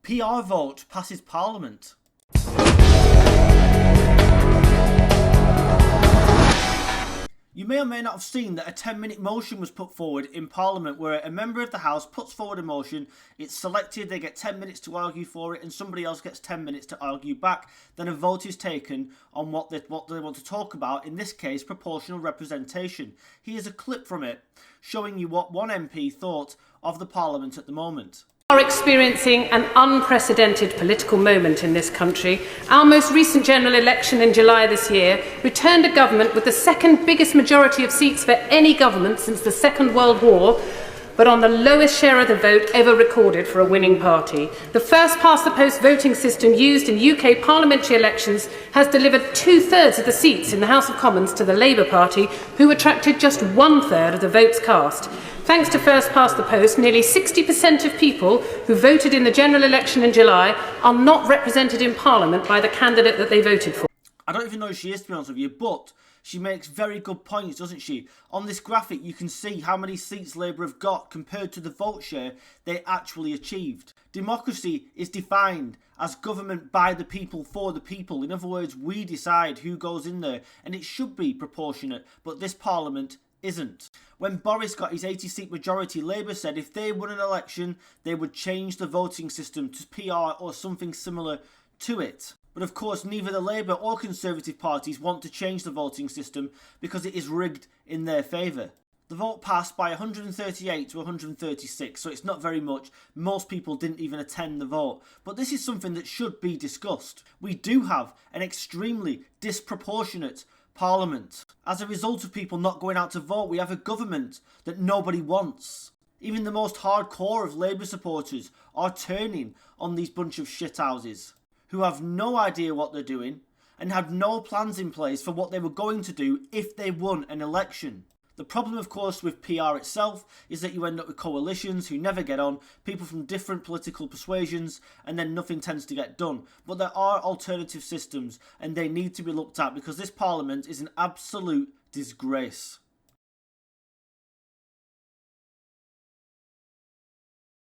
PR vote passes Parliament. You may or may not have seen that a 10-minute motion was put forward in Parliament where a member of the House puts forward a motion, it's selected, they get 10 minutes to argue for it, and somebody else gets 10 minutes to argue back. Then a vote is taken on what they want to talk about, in this case proportional representation. Here's a clip from it showing you what one MP thought of the Parliament at the moment. We are experiencing an unprecedented political moment in this country. Our most recent general election in July this year returned a government with the second biggest majority of seats for any government since the Second World War, but on the lowest share of the vote ever recorded for a winning party. The first-past-the-post voting system used in UK parliamentary elections has delivered 2/3 of the seats in the House of Commons to the Labour Party, who attracted just 1/3 of the votes cast. Thanks to first-past-the-post, nearly 60% of people who voted in the general election in July are not represented in Parliament by the candidate that they voted for. I don't even know who she is, to be honest with you, but she makes very good points, doesn't she? On this graphic, you can see how many seats Labour have got compared to the vote share they actually achieved. Democracy is defined as government by the people for the people. In other words, we decide who goes in there, and it should be proportionate, but this Parliament isn't. When Boris got his 80-seat majority, Labour said if they won an election, they would change the voting system to PR or something similar to it. But of course, neither the Labour or Conservative parties want to change the voting system because it is rigged in their favour. The vote passed by 138 to 136, so it's not very much. Most people didn't even attend the vote. But this is something that should be discussed. We do have an extremely disproportionate Parliament. As a result of people not going out to vote, we have a government that nobody wants. Even the most hardcore of Labour supporters are turning on these bunch of shithouses who have no idea what they're doing and had no plans in place for what they were going to do if they won an election. The problem, of course, with PR itself is that you end up with coalitions who never get on, people from different political persuasions, and then nothing tends to get done. But there are alternative systems, and they need to be looked at because this Parliament is an absolute disgrace.